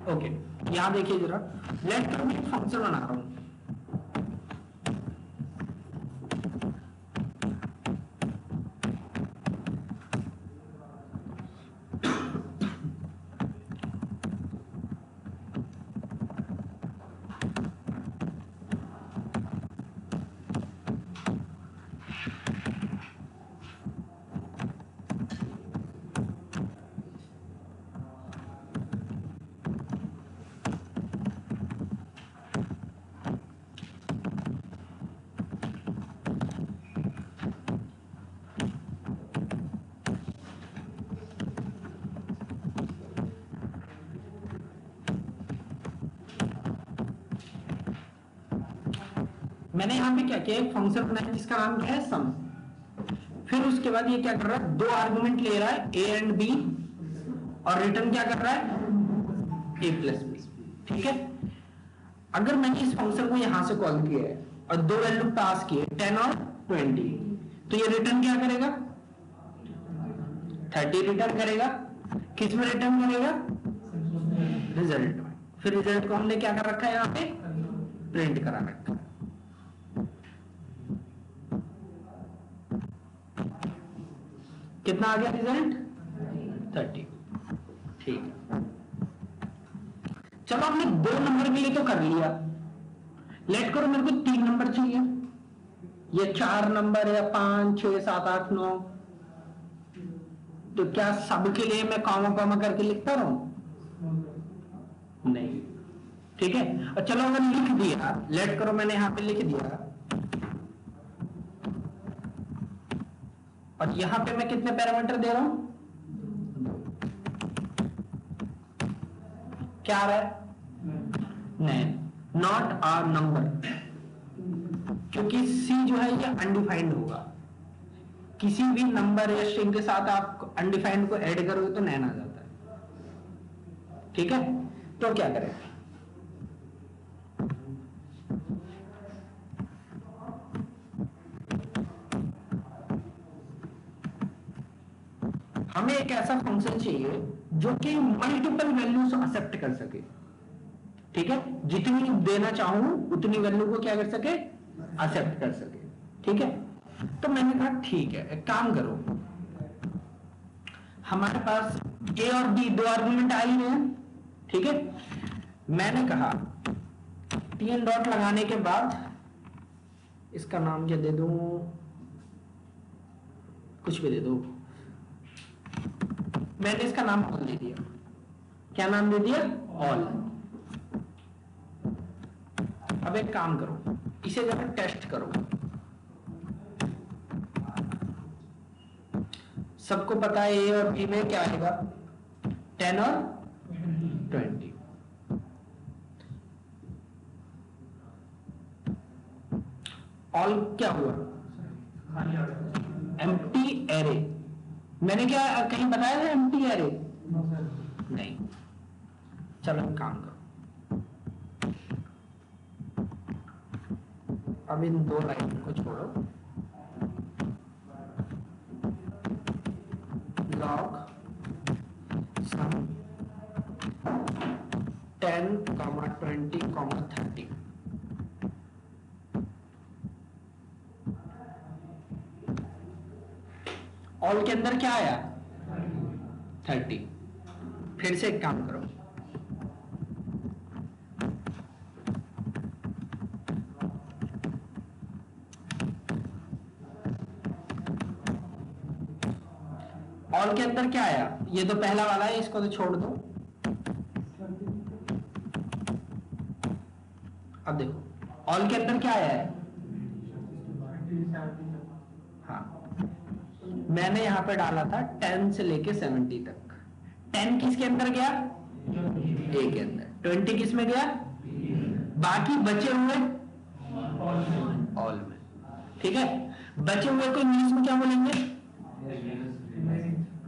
Okay, यहां देखिए जरा, लेट करो मैं फंक्शन बना रहा हूं। मैंने यहां पे क्या किया, एक फंक्शन बनाया जिसका नाम क्या है सम। फिर उसके बाद ये क्या कर रहा है, दो आर्गुमेंट ले रहा है, ए एंड बी, और रिटर्न क्या कर रहा है, ए प्लस बी। ठीक है, अगर मैंने इस फंक्शन को यहां से कॉल किया है और दो वैल्यू पास किए 10 और 20, तो ये रिटर्न क्या करेगा, 30 रिटर्न करेगा। किस में रिटर्न करेगा, रिजल्ट में। फिर रिजल्ट को हमने क्या कर रखा है, यहां पे प्रिंट करा रखा है। कितना आ गया रिजल्ट, 30। ठीक है, चलो हमने दो नंबर के लिए तो कर लिया। लेट करो मेरे को 3 नंबर चाहिए, ये 4 नंबर या 5 6 7 8 9, तो क्या सबके लिए मैं कॉमा कॉमा करके लिखता रहूं, नहीं। ठीक है, और चलो अगर लिख दिया, लेट करो मैंने यहां पे लिख दिया, और यहां पे मैं कितने पैरामीटर दे रहा हूं, क्या आ रहा है, नहीं, नॉट अ नंबर, क्योंकि सी जो है ये अनडिफाइंड होगा। किसी भी नंबर या स्ट्रिंग के साथ आप अनडिफाइंड को ऐड करोगे तो नैन आ जाता है। ठीक है, तो क्या करें, हमें एक ऐसा फंक्शन चाहिए जो कि मल्टीपल वैल्यूज एक्सेप्ट कर सके। ठीक है, जितनी देना चाहूं उतनी वैल्यू को क्या कर सके, एक्सेप्ट कर सके। ठीक है, तो मैंने कहा ठीक है, एक काम करो, हमारे पास ए और बी दो आर्गुमेंट आ ही रहे हैं। ठीक है, मैंने कहा 3 डॉट लगाने के बाद इसका नाम क्या दे दूं, कुछ भी दे दो, मैंने इसका नाम ऑल दे दिया। क्या नाम दे दिया, ऑल। अब एक काम करो, इसे जरा टेस्ट करो। सबको पता है ए और बी में क्या आएगा, 10 और 20। ऑल क्या हुआ, एम्प्टी एरे। मैंने क्या कहीं बताया था एम्प्टी एरे, नहीं। चलो काम करो, अब इन दो लाइन को छोड़ो, लॉग सम 10, 20, 30। ऑल के अंदर क्या आया, 30। फिर से एक काम करो, ऑल के अंदर क्या आया, ये तो पहला वाला है, इसको तो छोड़ दो। अब देखो ऑल के अंदर क्या आया है, हाँ, मैंने यहां पे डाला था 10 से लेके 70 तक। 10 किसके अंदर गया, ए के अंदर। 20 किस में गया, बाकी बचे हुए ऑल में। ठीक है, बचे हुए को इंग्लिश में क्या बोलेंगे,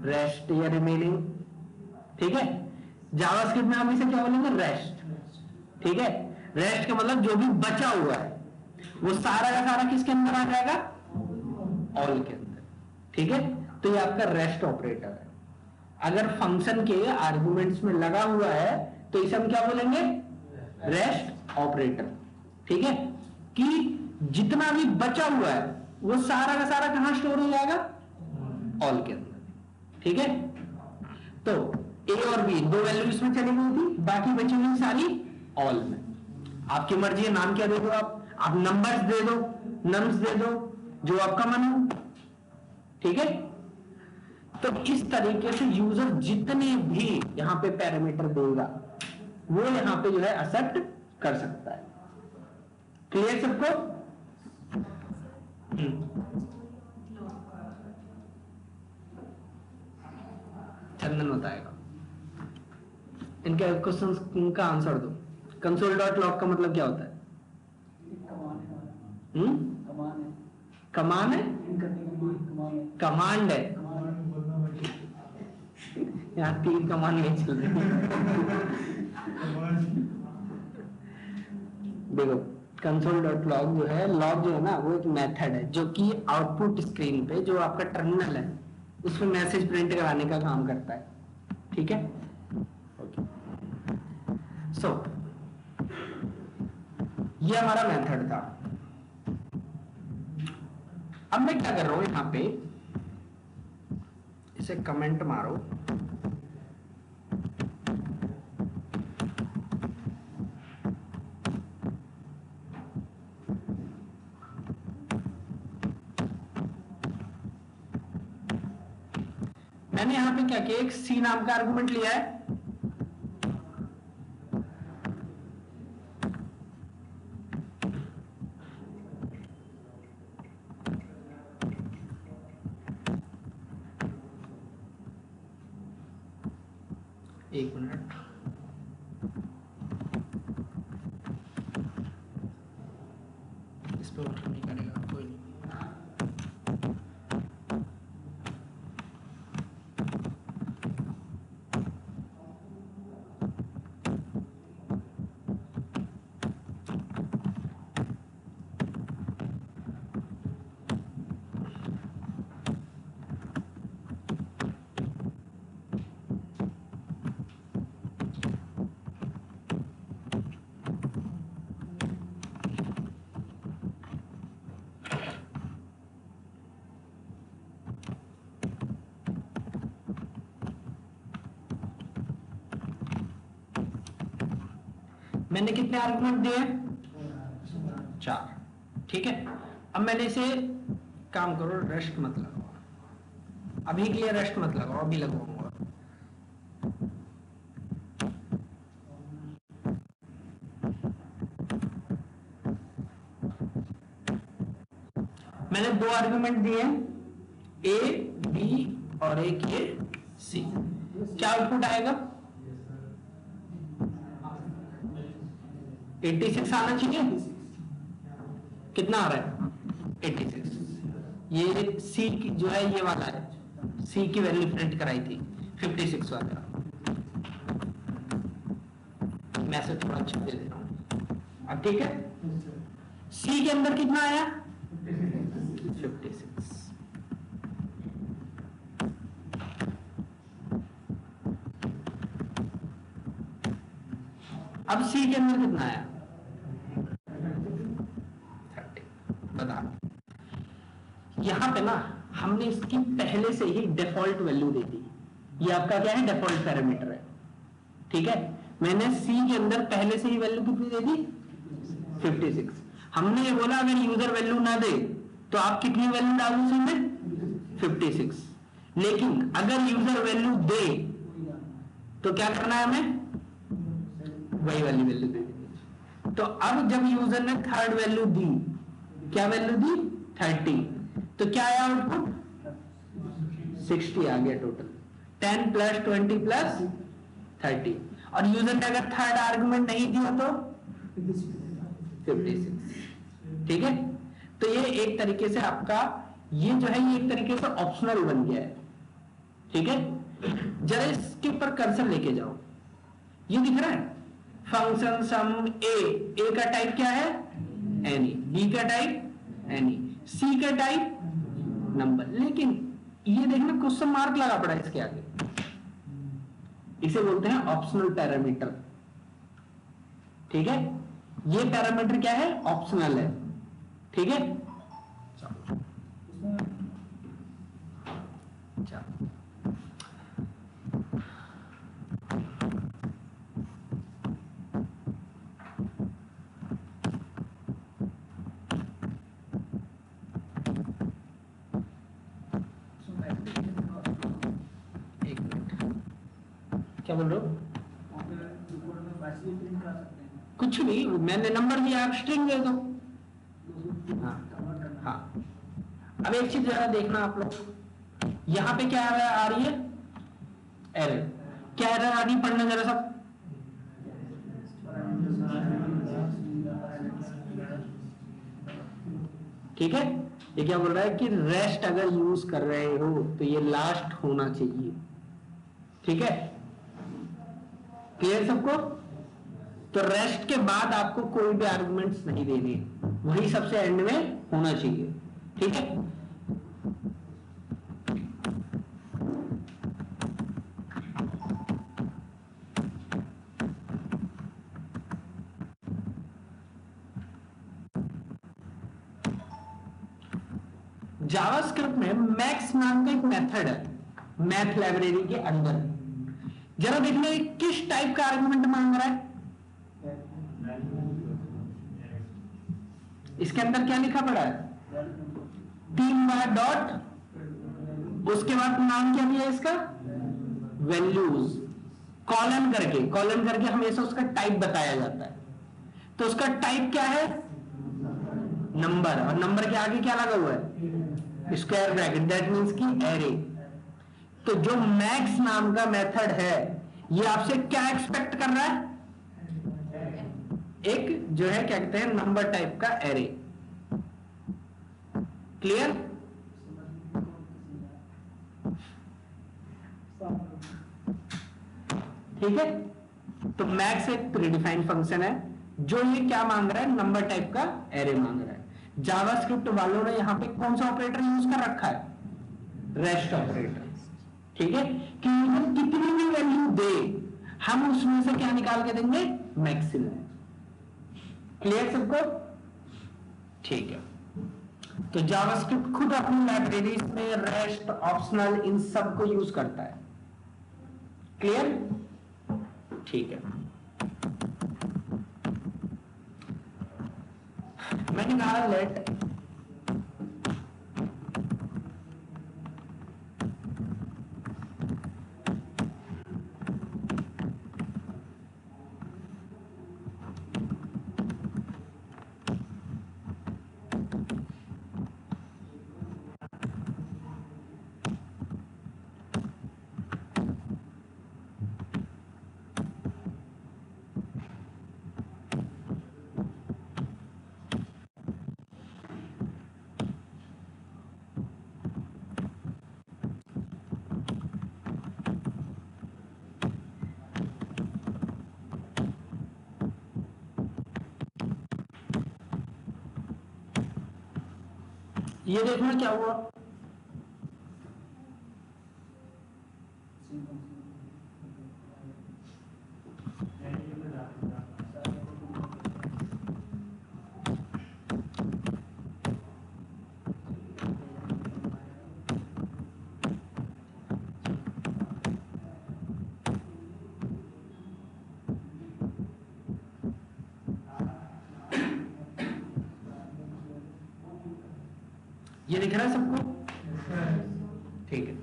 रेस्ट या रिमेनिंग। ठीक है, जावास्क्रिप्ट में हम इसे क्या बोलेंगे, रेस्ट। ठीक है, रेस्ट का मतलब जो भी बचा हुआ है वो सारा का सारा किसके अंदर आ जाएगा, ऑल के अंदर। ठीक है, तो ये आपका रेस्ट ऑपरेटर है। अगर फंक्शन के आर्गुमेंट्स में लगा हुआ है तो इसे हम क्या बोलेंगे, रेस्ट ऑपरेटर। ठीक है, कि जितना भी बचा हुआ है वो सारा का सारा कहां स्टोर हो जाएगा, ऑल के अंदर। ठीक है, तो ए और बी दो वैल्यू इसमें चली गई थी, बाकी बची हुई सारी ऑल में। आपकी मर्जी है, नाम क्या दे दो आप नंबर्स दे दो, नम्स दे दो, जो आपका मन हो। ठीक है, तो इस तरीके से यूजर जितने भी यहां पे पैरामीटर देगा वो यहां पे जो है एक्सेप्ट कर सकता है। क्लियर सबको? चंदन बताएगा। इनके क्वेश्चन का आंसर दो। कंसोल डॉट लॉग का मतलब क्या होता है? कमान है, कमांड है। यहाँ 3 कमान नहीं चल रही। देखो, कंसोल डॉट लॉग जो है, लॉग जो है ना, वो एक मेथड है जो कि आउटपुट स्क्रीन पे जो आपका टर्मिनल है उसमें मैसेज प्रिंट कराने का काम करता है। ठीक है, सो ये हमारा मेथड था। अब मैं क्या कर रहा हूं, यहां पे इसे कमेंट मारो, मैंने यहां पे क्या किया, एक सी नाम का आर्गुमेंट लिया है। एक मिनट, इस पे वर्क नहीं करेगा, कोई नहीं। मैंने कितने आर्गुमेंट दिए? 4। ठीक है, अब मैंने इसे काम करो, रेस्ट मत लगाओ अभी के लिए, रेस्ट मत लगाओ, अभी लगाऊंगा। मैंने 2 आर्गुमेंट दिए, ए बी और एक ये सी। क्या आउटपुट आएगा? 86 आना चाहिए। कितना आ रहा है? 86। ये सी की जो है, ये वाला है, सी की वैल्यू प्रिंट कराई थी 56 वाला। मैसेज थोड़ा अच्छा दे रहा हूं अब। ठीक है, सी के अंदर कितना आया? 56। अब सी के अंदर कितना आया? 30। बता, यहां पे ना हमने इसकी पहले से ही डिफॉल्ट वैल्यू दे दी। ये आपका क्या है? डिफॉल्ट पैरामीटर है। ठीक है, मैंने सी के अंदर पहले से ही वैल्यू कितनी दे दी? 56। हमने ये बोला अगर यूजर वैल्यू ना दे तो आप कितनी वैल्यू डालो उसमें? 56। लेकिन अगर यूजर वैल्यू दे तो क्या करना है हमें? वही वाली वैल्यू दे देनी। तो अब जब यूजर ने थर्ड वैल्यू दी, क्या वैल्यू दी? 30। तो क्या आया आउटपुट? 60 आ गया टोटल। 10 plus 20 plus 30। और यूजर ने अगर थर्ड आर्गुमेंट नहीं दिया तो 56। ठीक है, तो ये एक तरीके से आपका ये जो है, ये एक तरीके से ऑप्शनल बन गया है। ठीक है, जरा इसके ऊपर कर्सर लेके जाओ, ये दिख रहा है फंक्शन सम ए का टाइप क्या है? एनी। बी का टाइप एनी। सी का टाइप नंबर। लेकिन ये देखना क्वेश्चन मार्क लगा पड़ा है इसके आगे। इसे बोलते हैं ऑप्शनल पैरामीटर। ठीक है, ये पैरामीटर क्या है, ऑप्शनल है। ठीक है, क्या बोल रहे हो? कुछ भी, मैंने नंबर दिया, आप स्ट्रिंग दे दो। हाँ हाँ, अब एक चीज जरा देखना आप लोग, यहां पे क्या आ रही है, एरर। क्या एरर आ रही है, पढ़ना जरा सब। ठीक है, ये क्या बोल रहा है कि रेस्ट अगर यूज कर रहे हो तो ये लास्ट होना चाहिए। ठीक है, क्लियर सबको? तो रेस्ट के बाद आपको कोई भी आर्गुमेंट्स नहीं देने, वही सबसे एंड में होना चाहिए। ठीक है, जावास्क्रिप्ट में मैक्स नाम का एक मेथड है मैथ लाइब्रेरी के अंदर। जरा देखना किस टाइप का आर्गुमेंट मांग रहा है। इसके अंदर क्या लिखा पड़ा है, 3 बार डॉट, उसके बाद नाम क्या दिया इसका, वैल्यूज, कॉलन करके हमेशा उसका टाइप बताया जाता है। तो उसका टाइप क्या है, नंबर, और नंबर के आगे क्या लगा हुआ है, स्क्वायर ब्रैकेट, दैट मींस की एरे। तो जो मैक्स नाम का मेथड है ये आपसे क्या एक्सपेक्ट कर रहा है, एक जो है क्या कहते हैं, नंबर टाइप का एरे। क्लियर? ठीक है, तो मैक्स एक प्रीडिफाइंड फंक्शन है जो ये क्या मांग रहा है, नंबर टाइप का एरे मांग रहा है। जावास्क्रिप्ट वालों ने यहां पे कौन सा ऑपरेटर यूज कर रखा है, रेस्ट ऑपरेटर। ठीक है, कि कितनी भी वैल्यू दे हम उसमें से क्या निकाल के देंगे, मैक्सिमम। क्लियर सबको? ठीक है, तो जावास्क्रिप्ट खुद अपनी लाइब्रेरीज में रेस्ट, ऑप्शनल, इन सब को यूज करता है। क्लियर? ठीक है, मैंने कहा लेट ये देखना क्या हुआ, ये दिख रहा है सबको? ठीक है,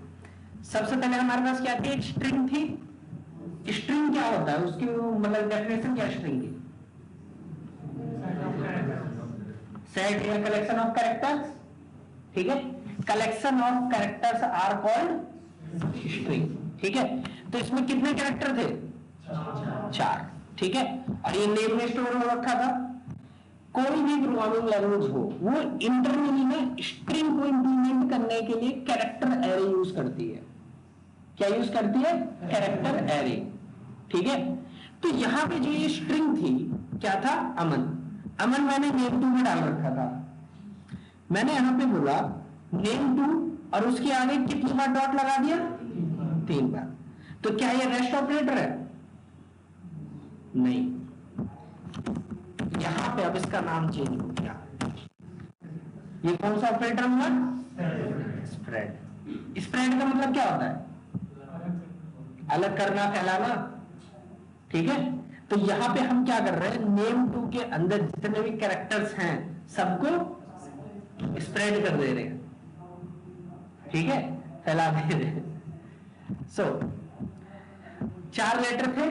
सबसे पहले हमारे पास क्या थी, एक स्ट्रिंग थी। स्ट्रिंग क्या होता है, उसकी मतलब डेफिनेशन क्या स्ट्रिंग की, सेट या कलेक्शन ऑफ कैरेक्टर्स। ठीक है, collection of characters are called string. ठीक है, तो इसमें कितने कैरेक्टर थे, 4। ठीक है, और ये नेम में स्टोर हो रखा था। कोई भी प्रोग्रामिंग लैंग्वेज हो वो इंटरनली में स्ट्रिंग को इंप्लीमेंट करने के लिए कैरेक्टर एरे यूज करती है। क्या यूज करती है, कैरेक्टर एरे। ठीक है, तो यहां पे जो ये स्ट्रिंग थी क्या था, अमन मैंने नेम टू में डाल रखा था। मैंने यहां पे बोला नेम टू और उसके आगे कितनी बार डॉट लगा दिया, 3 बार। तो क्या ये रेस्ट ऑपरेटर है, नहीं। पे अब इसका नाम चेंज हो गया, ये कौन सा ऑपरेटर हुआ? स्प्रेड। स्प्रेड का मतलब क्या होता है? अलग करना, फैलाना, ठीक है। तो यहां पे हम क्या कर रहे हैं, नेम टू के अंदर जितने भी कैरेक्टर्स हैं सबको स्प्रेड कर दे रहे हैं, ठीक है, फैला दे रहे हैं। सो 4 लेटर थे,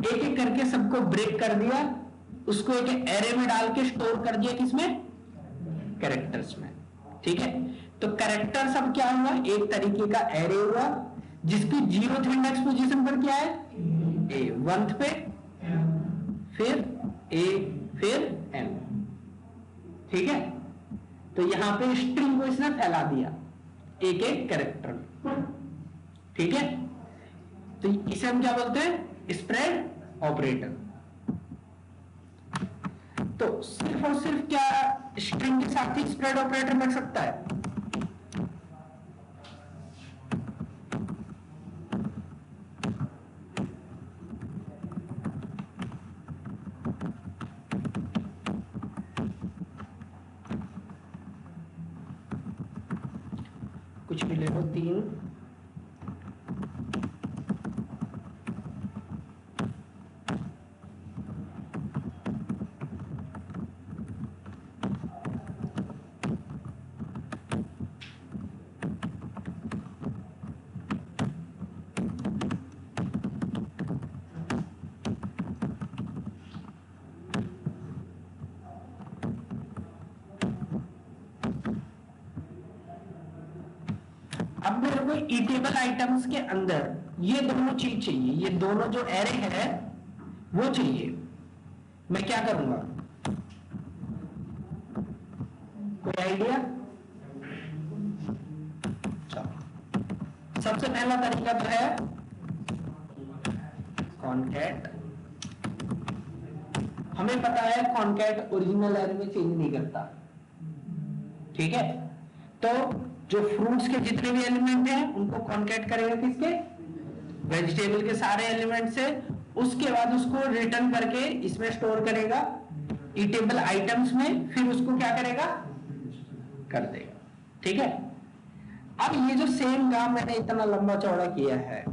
एक एक करके सबको ब्रेक कर दिया, उसको एक एरे में डाल के स्टोर कर दिया, किसमें? कैरेक्टर्स में, ठीक है। तो कैरेक्टर सब क्या हुआ? एक तरीके का एरे हुआ जिसकी 0th इंडेक्स पोजीशन पर क्या है? ए, 1th पे, फिर ए, फिर एम, ठीक है। तो यहां पे स्ट्रिंग को इसने फैला दिया एक एक कैरेक्टर, ठीक है। तो इसे हम क्या बोलते हैं? Spread operator. तो सिर्फ और सिर्फ क्या स्ट्रिंग के साथ ही स्प्रेड ऑपरेटर लग सकता है? कुछ भी ले लो, 3, अब मेरे को ईटेबल आइटम्स के अंदर ये दोनों चीज चाहिए, ये दोनों जो एरे है वो चाहिए। मैं क्या करूंगा? कोई आइडिया? सबसे पहला तरीका तो है कॉनकैट। हमें पता है कॉनकैट ओरिजिनल एरे में चेंज नहीं करता, ठीक है। तो जो फ्रूट्स के जितने भी एलिमेंट हैं उनको कॉनकैट करेगा किसके? वेजिटेबल के सारे एलिमेंट से। उसके बाद उसको रिटर्न करके इसमें स्टोर करेगा ईटेबल आइटम्स में, फिर उसको क्या करेगा? कर देगा, ठीक है। अब ये जो सेम काम मैंने इतना लंबा चौड़ा किया है,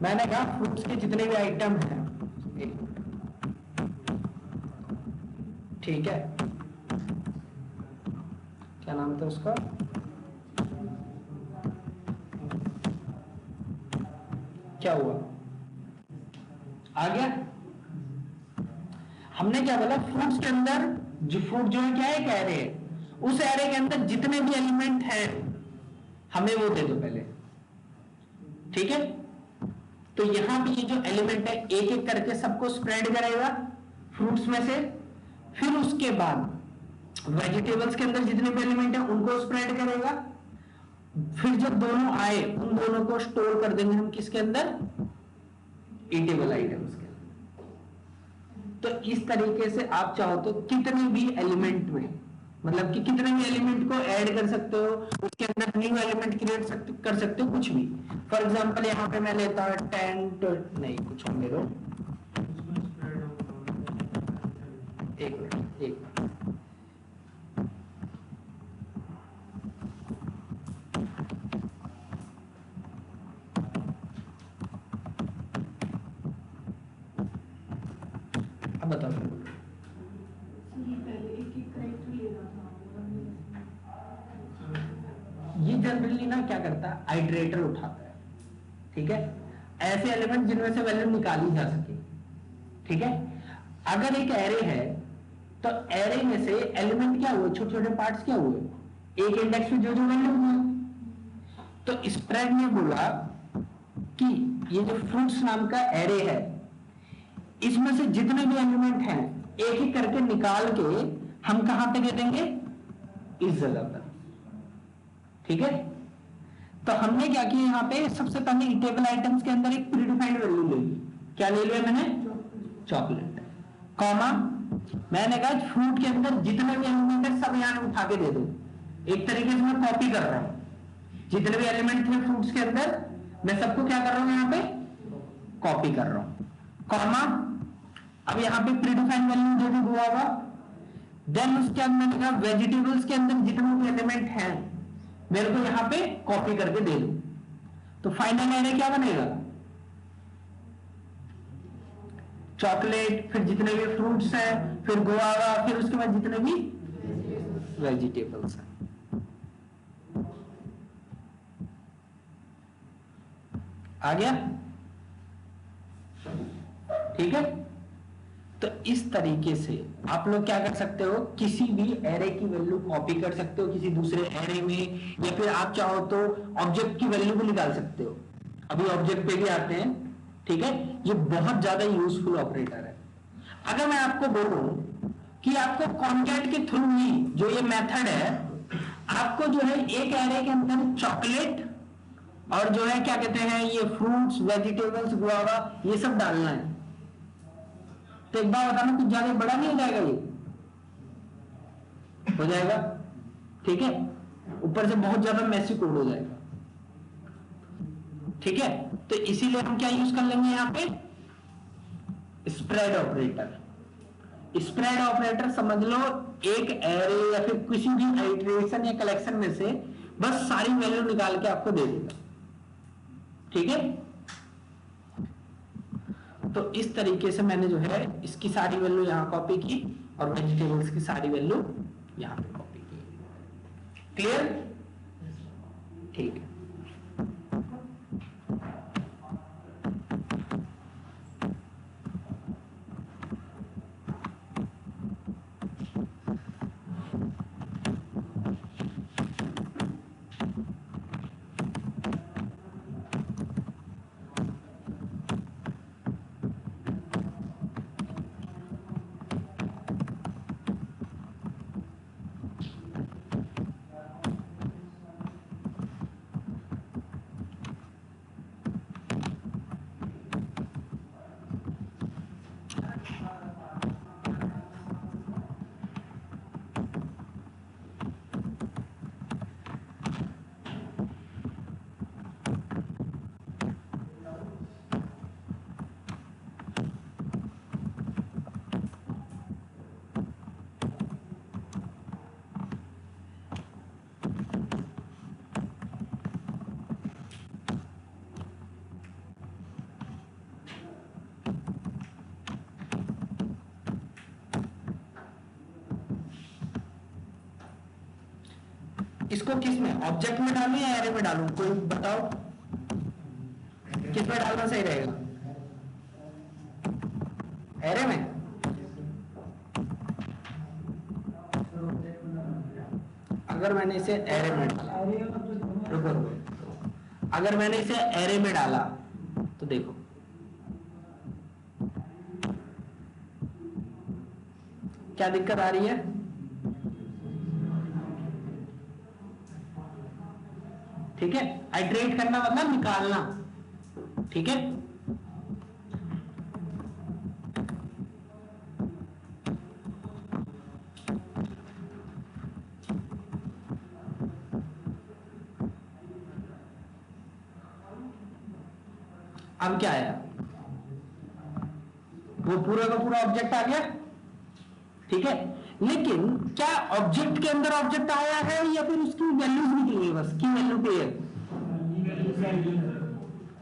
मैंने कहा फ्रूट्स के जितने भी आइटम हैं, ठीक है, क्या नाम था उसका? क्या हुआ? आ गया? हमने क्या बोला? फ्रूट्स के अंदर जो फ्रूट जो है क्या है? एक एरे है, उस एरे के अंदर जितने भी एलिमेंट हैं हमें वो दे दो पहले, ठीक है। तो यहां पे ये जो एलिमेंट है एक एक करके सबको स्प्रेड करेगा फ्रूट्स में से, फिर उसके बाद वेजिटेबल्स के अंदर जितने भी एलिमेंट है उनको स्प्रेड करेगा, फिर जब दोनों आए उन दोनों को स्टोर कर देंगे हम किसके अंदर? ईटेबल आइटम्स के। तो इस तरीके से आप चाहो तो कितने भी एलिमेंट में, मतलब कि कितने भी एलिमेंट को ऐड कर सकते हो, उसके अंदर न्यू एलिमेंट क्रिएट कर सकते हो, कुछ भी। फॉर एग्जांपल यहाँ पे मैं लेता हूँ 10 नहीं कुछ और ले लो, एक मिनट, एक अब बताओ। ये जनरली ना क्या करता है, आइटरेटर उठाता है, ठीक है, ऐसे एलिमेंट जिनमें से वैल्यू निकाली जा सके, ठीक है। अगर एक एरे है तो एरे में से एलिमेंट क्या हुए? छोटे छोटे पार्ट्स क्या हुए? एक इंडेक्स में जो जो वैल्यू हुए। तो स्प्रेड ने बोला कि ये जो फ्रूट्स नाम का एरे है इसमें से जितने भी एलिमेंट हैं एक एक करके निकाल के हम कहां पे दे देंगे? इस जगह पर, ठीक है। तो हमने क्या किया यहाँ पे, सबसे पहले ईटेबल आइटम्स के अंदर एक प्रीडिफाइंड वैल्यू ले ली। क्या ले लिया मैंने? चॉकलेट, कॉमा, मैंने कहा फ्रूट के अंदर जितने भी एलिमेंट है सब यहां उठा के दे दो। एक तरीके से मैं कॉपी कर रहा हूं, जितने भी एलिमेंट थे फ्रूट्स के अंदर मैं सबको क्या कर रहा हूं यहाँ पे कॉपी कर रहा हूं, कॉमा, अब यहाँ पे प्रीडिफाइंड वैल्यू जो भी हुआ होगा, देन उसके अंदर वेजिटेबल्स के अंदर जितने भी एलिमेंट हैं मेरे को यहाँ पे कॉपी करके दे दो, तो फाइनल एरे क्या बनेगा, चॉकलेट, फिर जितने भी फ्रूट्स हैं, फिर गुआवा, फिर उसके बाद जितने भी वेजिटेबल्स हैं। आ गया? ठीक है। तो इस तरीके से आप लोग क्या कर सकते हो, किसी भी एरे की वैल्यू कॉपी कर सकते हो किसी दूसरे एरे में, या फिर आप चाहो तो ऑब्जेक्ट की वैल्यू भी निकाल सकते हो। अभी ऑब्जेक्ट पे भी आते हैं, ठीक है। ये बहुत ज्यादा यूजफुल ऑपरेटर है। अगर मैं आपको बोलूं कि आपको कॉन्कैट के थ्रू ही जो ये मेथड है, आपको जो है एक एरे के अंदर चॉकलेट और जो है क्या कहते हैं ये फ्रूट्स, वेजिटेबल्स, गुआवा, ये सब डालना है, तो एक बार बताना, कुछ ज्यादा बड़ा नहीं हो जाएगा, ये हो जाएगा, ठीक है। ऊपर से बहुत ज्यादा मैसी कोड हो जाएगा, ठीक है। तो इसीलिए हम क्या यूज कर लेंगे यहाँ पे, स्प्रेड ऑपरेटर। स्प्रेड ऑपरेटर समझ लो, एक एरे या फिर किसी भी आइटरेशन या कलेक्शन में से बस सारी वैल्यू निकाल के आपको दे देगा, ठीक है। तो इस तरीके से मैंने जो है इसकी सारी वैल्यू यहां कॉपी की और वेजिटेबल्स की सारी वैल्यू यहां पे कॉपी की। क्लियर? ठीक है। इसको किस में, ऑब्जेक्ट में डालूं या एरे में डालूं, कोई बताओ किस में डालना सही रहेगा? एरे में? अगर मैंने इसे एरे में डाला, रुको, अगर मैंने इसे एरे में डाला तो देखो क्या दिक्कत आ रही है, ठीक है। आइटरेट करना मतलब निकालना, ठीक है। अब क्या आया, वो पूरा का पूरा ऑब्जेक्ट आ गया, ठीक है। लेकिन क्या ऑब्जेक्ट के अंदर ऑब्जेक्ट आया है या फिर उसकी वैल्यूज निकली है, बस की वैल्यू पेयर,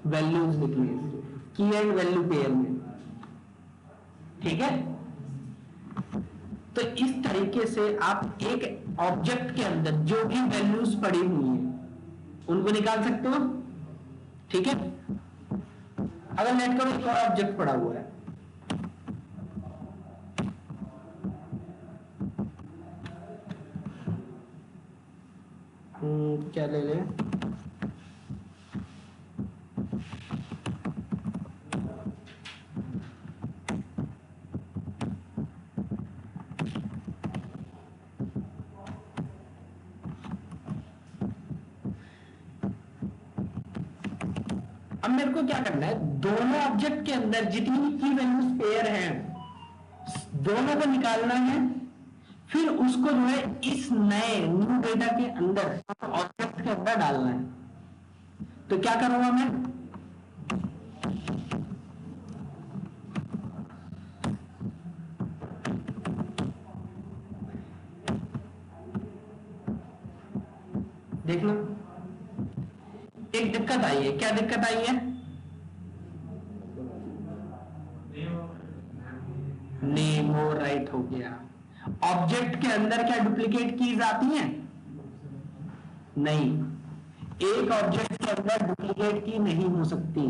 वैल्यूज निकली है की एंड वैल्यू पेयर में, ठीक है। तो इस तरीके से आप एक ऑब्जेक्ट के अंदर जो भी वैल्यूज पड़ी हुई है उनको निकाल सकते हो, ठीक है। अगर नेट करो एक और ऑब्जेक्ट पड़ा हुआ है, क्या ले ले, अब मेरे को क्या करना है, दोनों ऑब्जेक्ट के अंदर जितनी भी की वैल्यूज पेयर हैं दोनों को निकालना है, फिर उसको जो है इस नए न्यू डेटा के अंदर ऑब्जेक्ट के अंदर डालना है। तो क्या करूंगा मैं, देखना एक दिक्कत आई है। क्या दिक्कत आई है? नेम वो राइट हो गया। ऑब्जेक्ट के अंदर क्या डुप्लीकेट कीज आती हैं? नहीं, एक ऑब्जेक्ट के अंदर डुप्लीकेट की नहीं हो सकती।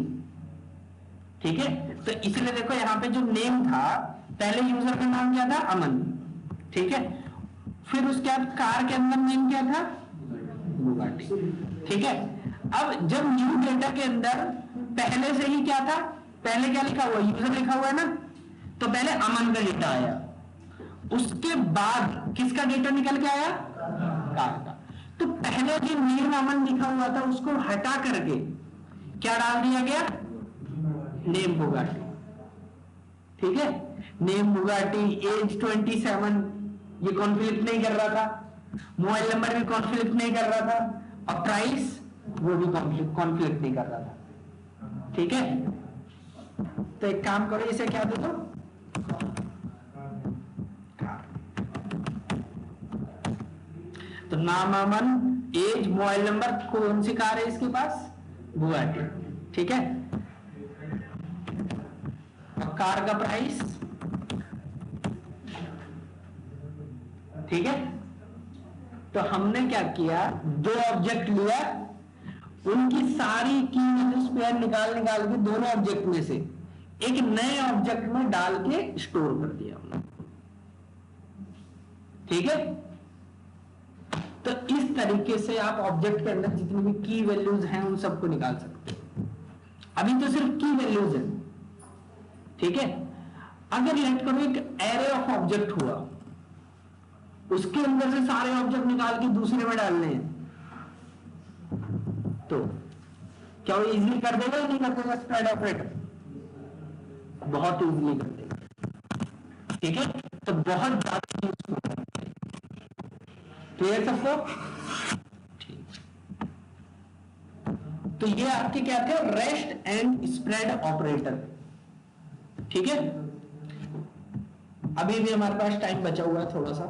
ठीक है, तो इसलिए देखो यहां पे जो नेम था, पहले यूजर का नाम क्या था? अमन। ठीक है, फिर उसके बाद कार के अंदर नेम क्या था? बुगाटी। ठीक है, अब जब न्यू डेटा के अंदर पहले से ही क्या था? पहले क्या लिखा हुआ? यूजर लिखा हुआ है ना, तो पहले अमन का डेटा आया, उसके बाद किसका डेटा निकल के आया? कार का। तो पहले जो नेम अमन लिखा हुआ था उसको हटा करके क्या डाल दिया गया? Name Bugatti. ठीक है, नेम बुगाटी, एज 27, ये कॉन्फ्लिक्ट नहीं कर रहा था, मोबाइल नंबर भी कॉन्फ्लिक्ट नहीं कर रहा था, और प्राइस वो भी कॉन्फ्लिक्ट नहीं कर रहा था। ठीक है, तो एक काम करो, इसे क्या दे दो? तो नाम अमन, एज, मोबाइल नंबर, कौन सी कार है इसके पास? बुगाटी। ठीक है, और कार का प्राइस। ठीक है, तो हमने क्या किया, दो ऑब्जेक्ट लिया, उनकी सारी की स्क्वायर निकाल के दोनों ऑब्जेक्ट में से एक नए ऑब्जेक्ट में डाल के स्टोर कर दिया हमने। ठीक है, तो इस तरीके से आप ऑब्जेक्ट के अंदर जितनी भी की वैल्यूज हैं उन सबको निकाल सकते हो। अभी तो सिर्फ की वैल्यूज है। ठीक है, अगर लेट करो एक एरे ऑफ ऑब्जेक्ट हुआ, उसके अंदर से सारे ऑब्जेक्ट निकाल के दूसरे में डालने हैं, तो क्या वो इजीली कर देगा या नहीं कर देगा? स्प्रेड ऑपरेटर बहुत इजीली कर देगा। ठीक है, तो बहुत ज्यादा यूजफुल है। क्लियर सबको? ठीक, तो ये आपके क्या थे? Rest and spread operator. ठीक है, अभी भी हमारे पास टाइम बचा हुआ है थोड़ा सा।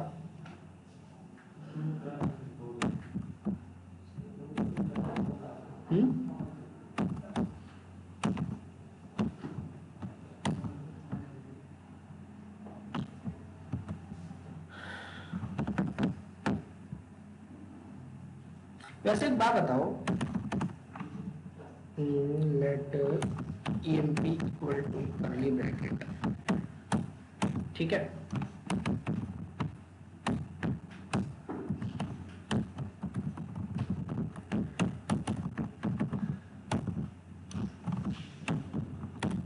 वैसे एक बात बताओ, let emp equal to curly bracket. ठीक है,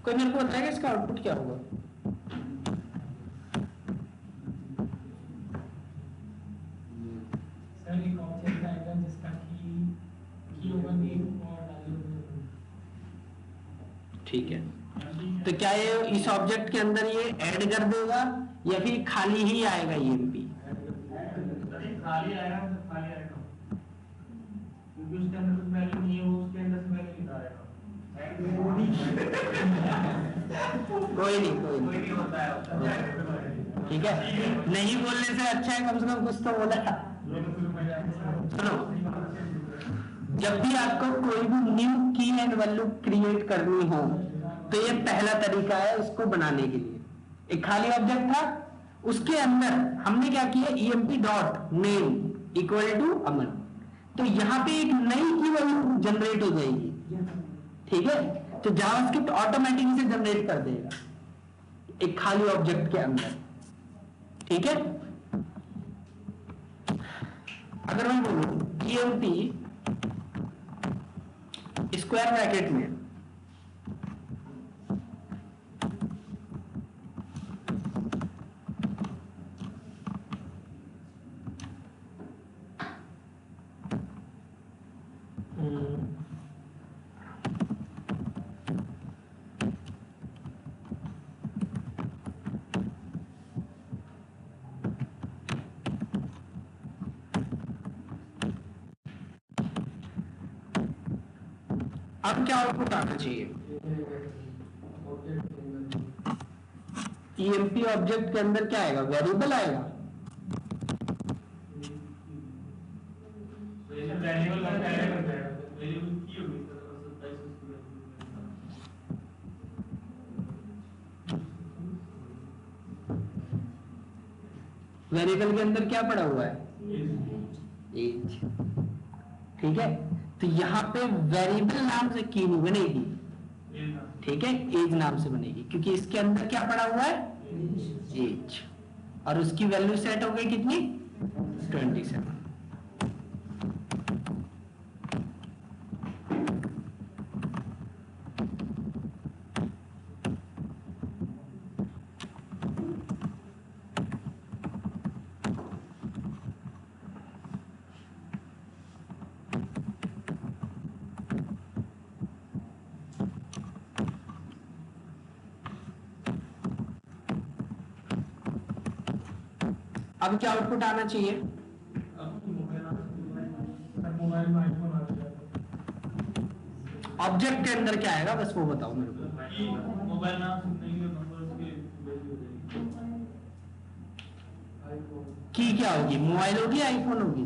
कोई मेरे को बताएगा इसका आउटपुट क्या होगा? ठीक है, तो क्या ये इस ऑब्जेक्ट के अंदर ये ऐड कर देगा या फिर खाली ही आएगा? emp खाली आएगा, खाली आएगा, क्योंकि उसके अंदर कुछ वैल्यू नहीं है, वो उसके अंदर से वैल्यू निकालेगा। कोई नहीं होता है। ठीक है, नहीं बोलने से अच्छा है कम से कम कुछ तो बोला। सुनो, जब भी आपको कोई भी न्यू की एंड वैल्यू क्रिएट करनी हो तो ये पहला तरीका है इसको बनाने के लिए। एक खाली ऑब्जेक्ट था, उसके अंदर हमने क्या किया? emp dot name equal to Aman, तो यहां पे एक नई की वैल्यू जनरेट हो जाएगी। ठीक है, तो जावास्क्रिप्ट ऑटोमेटिक से जनरेट कर देगा एक खाली ऑब्जेक्ट के अंदर। ठीक है, अगर मैं बोलूं emp स्क्वायर ब्रैकेट में अब क्या आउटपुट आना चाहिए? ईएमपी ऑब्जेक्ट के अंदर क्या आएगा? वेरिएबल आएगा। वेरिएबल के अंदर क्या पड़ा हुआ है? एज। ठीक है, तो यहाँ पे वेरिएबल नाम से की नहीं बनेगी, ठीक है, एज नाम से बनेगी, क्योंकि इसके अंदर क्या पड़ा हुआ है? एज। और उसकी वैल्यू सेट हो गई कितनी? 27। अब क्या आउटपुट आना चाहिए? ऑब्जेक्ट के अंदर क्या आएगा, बस वो बताओ मेरे को। मोबाइल नाम की क्या होगी? मोबाइल होगी, आईफोन होगी?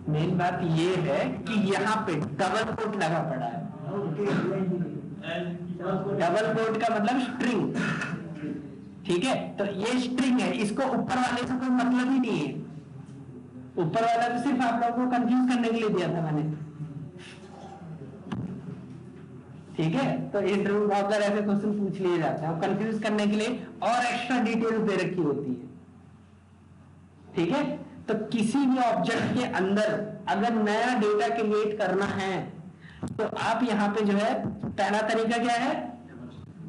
मेन बात ये है कि यहाँ पे डबल कोट लगा पड़ा है। डबल कोट का मतलब स्ट्रिंग, ठीक है, तो ये स्ट्रिंग है, इसको ऊपर वाले से कोई मतलब ही नहीं है। ऊपर वाला तो सिर्फ आप लोगों को कंफ्यूज करने के लिए दिया था मैंने, ठीक है, तो इंटरव्यू बहुत सारे ऐसे क्वेश्चन पूछ लिए जाते हैं कंफ्यूज करने के लिए, और एक्स्ट्रा डिटेल्स दे रखी होती है, ठीक है। तो किसी भी ऑब्जेक्ट के अंदर अगर नया डेटा क्रिएट करना है तो आप यहाँ पे जो है, पहला तरीका क्या है?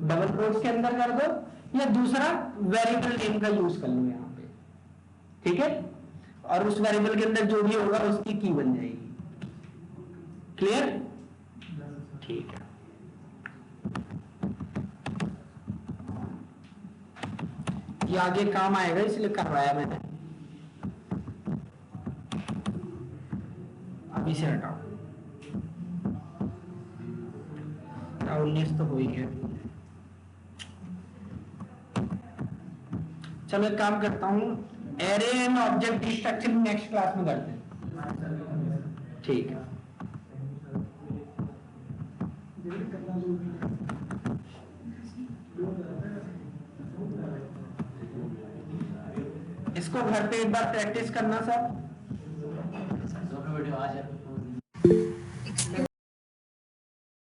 डबल कोट्स के अंदर कर दो, या दूसरा वेरिएबल नेम का यूज कर लो यहाँ पे, ठीक है, और उस वेरिएबल के अंदर जो भी होगा उसकी की बन जाएगी। क्लियर? ठीक है, ये आगे काम आएगा इसलिए करवाया मैंने। अभी से हटाओ, 19 तो हो ही है। चलो एक काम करता हूं, array and object structure next class में करते हैं, ठीक है। इसको घर पे एक बार प्रैक्टिस करना सब।